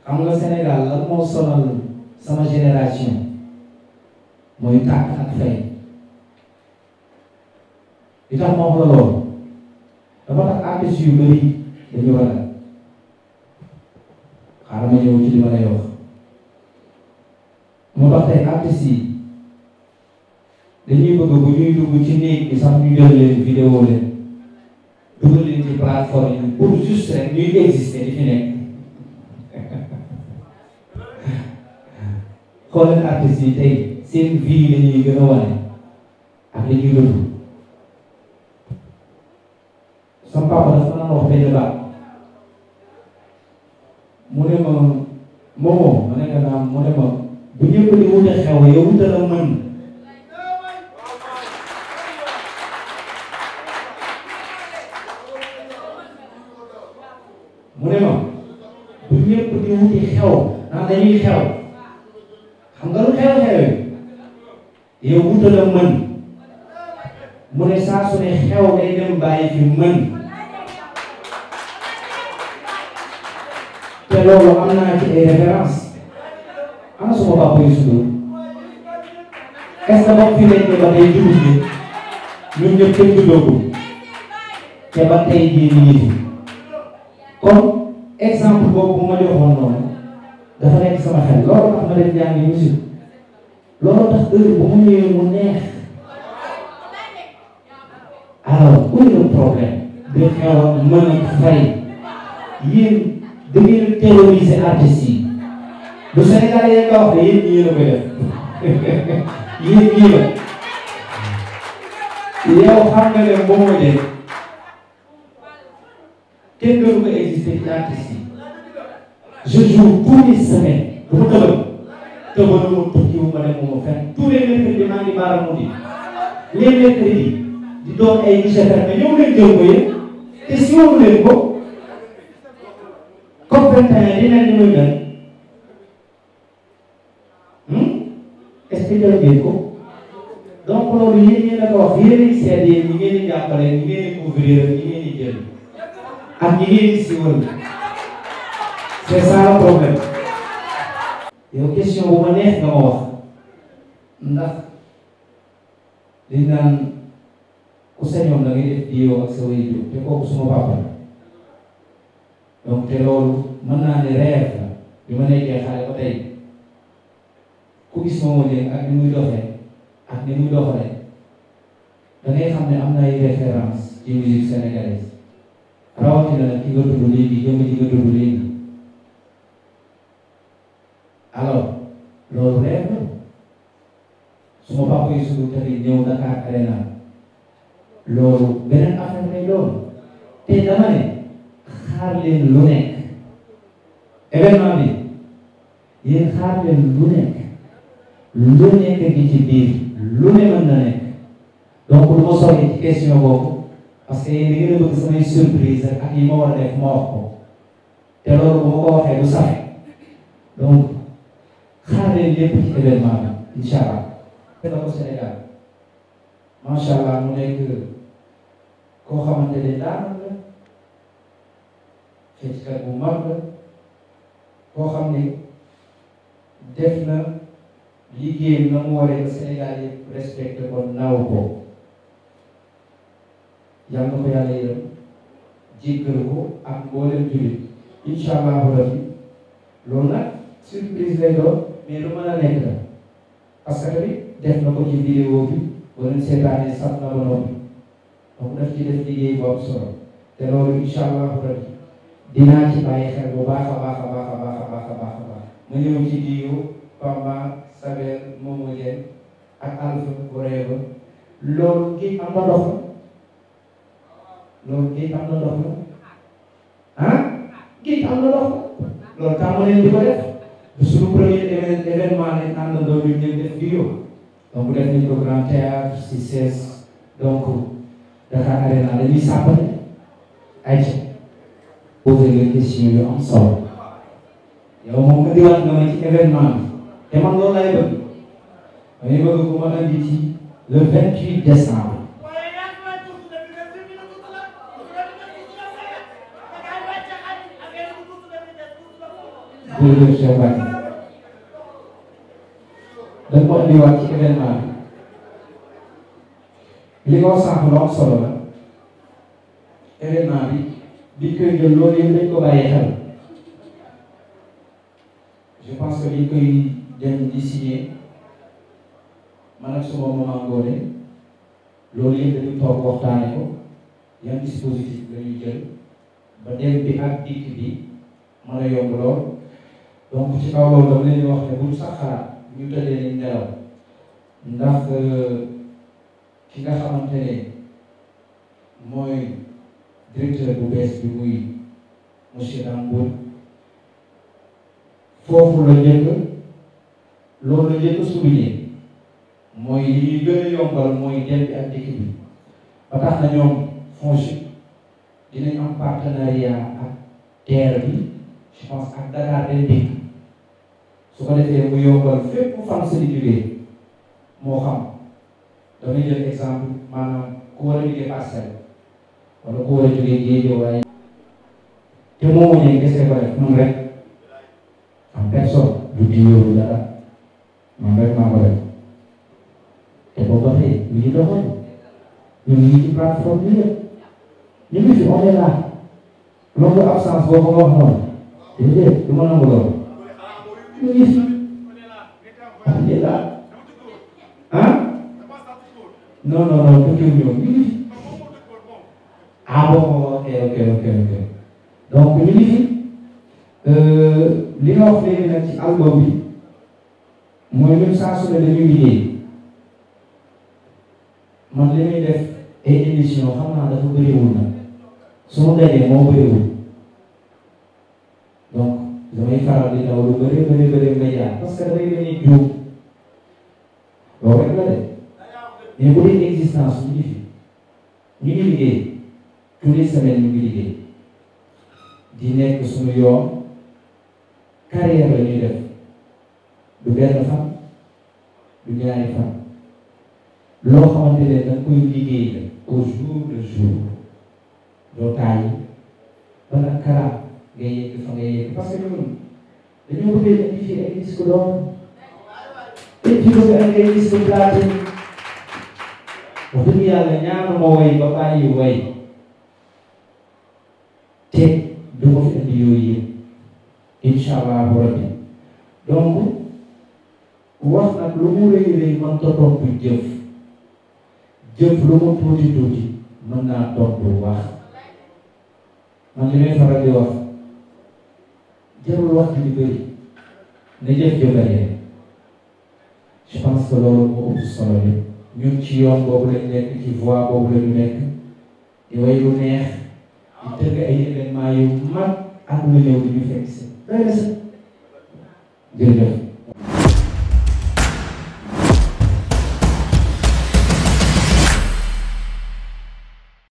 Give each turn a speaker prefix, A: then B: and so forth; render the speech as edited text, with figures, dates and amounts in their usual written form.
A: xam nga Sénégal lan moo sonal sama génération mooy tàkk ak fay li tax ma wax la loolu dafa tax artistes yu bëri dañu ragal xaaral ma ñëw ci li ma lay wax moo tax tey artistes yi dañuy bëgg bu ñuy dugg ci néeg bi sax ñu jël leen vidéo leen dugal leen ci plateforme yi pour juste rek ñuy exister di fi nekk xoolal artistes yi tey seen vie la ñuy gën a wane ak li ñuy dund sama papa dafa naan wax benn baat mu ne ma moomoo ma ne ko naam mu ne ma bu ñëpp di wute xew yow wutal a mën mu ne ma bu ñëpp di wuti xew naan dañuy xew xam nga lu xew-xew yow wutal a mën mu ne saa su ne xew day dem bàyyi fi mën te loolu am naa ci ay référence ana suma papa yu sudur est-ce que ba fi nekk ba tey jubut bi ñun ñëpp kenn juddoogu te ba tey jii ñu ngi fi kon exemple boobu bu ma joxoon noonu dafa nekk sama xel loolu tax ma dem jàngi musique loolu tax heure bu mu ñëwee mu neex alors où est le problème de xew a mën a fay yéen da ngeen a terroriser artistes yi du Sénégal yéen nga wax ne yéen ñii la koy def yéen ñii la yow xam nga ne boo ma jël kenn gënu ko exister ci artistes yi je joue tous les semaines bu ma tëbal ma tukki wu ma dem mu ma fenn tous les mercredis maa ngi baaramu di les mercredis di doon ay guichet fermé ñëw leen jël ko yéen te si woonu leen ko comme 21 di mel ni muy mel est-ce que jël ngeen ko donc loolu yéen ñeen a ko wax yéen a seet yéen ñi ngeen di jàppale ñi ngeen di couvrir ñi ngeen di jël ak ñi ngeen di siiwal c'est ça le problème yow question bu ma neex nga ma wax ndax li naan ku sañoon da ngay def diwo ak sa waajur te kooku suma papa donc te loolu mën naa ne rêve la bi ma nekkee xale ba tey ku gis Momo Dieng ak ni muy doxee ak ni muy doxalee da ngay xam ne am na ay référence ci musique sénégalaise rawatina nag ki nga tudd léegi jëm ci nga tudd léegi alors loolu rêve la suma papa yi suñu tamit ñëw Dakar Arena loolu beneen affaire lay doon te dama ne xaar leen lu nekk événement bi yéen xaar leen lu nekk gi ci biir lu ne mën na nekk donc du ma sori ci question boobu parce que yéen da ngeen a bëgg samay surprise ak yi ma war a def ma wax ko te loolu bu ma ko waxee du sax donc xaar leen lépp ci événement bi incha allah. fekk ko Sénégal macha allah mu nekk koo xamante ne daanaka la fecckat bu mag la koo xam ne def na liggéeyam na mu waree ba Sénégal yëpp respecté ko naw ko yàlla na ko yàlla yërëm jéggal ko ak mboolem jullit incha allahu rabbi loolu nag surprise lay doon mais lu mën a nekk la parce que tamit def na ko ci vidéo bi ba leen seetaanee sax na ba noppi donc daf ci def liggéey bu am solo te loolu incha allahu rabbi dinaa ci bàyyi xel bu baax a baax a baax a baax a baax a baax a baax ma ñëw ci diiwu Pamba Saber Momo Dieng ak Alpha Goreva loolu kii am na dox la loolu kii am na dox la ah kii am na dox la loolu tàmm leen di ko def bu suñu premier événement lañ àndandoo ñu ñëw def diiwu donc def nañ ko Grand Théâtre si CES donc Dakar Arena dañuy sàppale ay ci poser les questions yu am solo yow moom nga diwaat nga ma ci événement bi te man loolu lay bëgg damay bëgg ku ma andi ci le 28 décembre jërëjëf Cheikh Mbacke dañ ko indiwaat ci événement bi li nga wax sànq lu am solo la événement bi biñ koy jël loolu yëpp dañ ko bàyyi xel je pense que biñ koy dem di signer man ak suma maman Ngoné loolu yëpp dañu toog waxtaane ko yan dispositif la ñuy jël ba dem bi ak dikk bi mën a yomb lool donc ci kaw loolu dama leen di wax ne bu ñu sax xalaat ñu tëddee nañ nelaw ndax ki nga xamante ne mooy directeur bu bees bi muy monsieur Dambour foofu la njëkk loolu la njëkk souligné mooy li ñuy gën a yombal mooy dem bi ak dikk bi ba tax na ñoom FONGIP dinañ am partenariat ak TER bi je pense ak Dakar Dem Dikk su ko defee mu yombal fépp fan sa di jógee moo xam damay jël exemple maanaam ku war a jógee Parcelles wala ku war a jógee Guédiawaye te moomu ne gese ko def man rek en personne du diwéeru dara man rek maa ko def te boobu ba tey ñu ngi doxal ñu ngi ci plateforme bi yëpp ñu ngi fi on est là loolu absence boo ko wax noonu déedéet du ma nangu loolu ñu ngi fi on est là ah non non non dëkk bi ñoom ñu ngi fi ah bon ok ok ok ok donc ñu ngi fi li nga wax léegi nag ci album bi mooy ñun saa su ne dañuy liggéey man li muy def ay émission xam naa dafa bëriwul nag su ma dajee moo bëriwul donc damay faral di daw lu bëri média parce que dafay dañuy juum loolu rek la de mais bu dee existence ñu ngi fi ñu ngi liggéey tous les semaines ñu ngi liggéey di nekk suñu yoon carrière la ñuy def du benn fan du ñaari fan loo xamante ne da nga koy liggéey la au jour le jour doo taay ba nag karaat ngay yegg fa ngay yegg parce que ñun dañoo bëgg a indi fii ay disque d'or et puis bëgg a indi ay disque platine wax dëgg yàlla ñaanu ma way ba bàyyi way te du ma fi indi yooyu yëpp incha allah rabbi donc wax nag lu mu rëy rëy man ta topp jëf lu mu tuuti tuuti mën naa topp wax man li may faral di wax jarul wax di bëri na jëf jëmale je pense que loolu moo ëpp solo bi ñun ci yoon boobu lañ nekk ci voie boobu la ñu nekk di way lu neex di tëgg ay événement yu mag ak lu ñëw di ñu fekk si doy na sa jërëjëf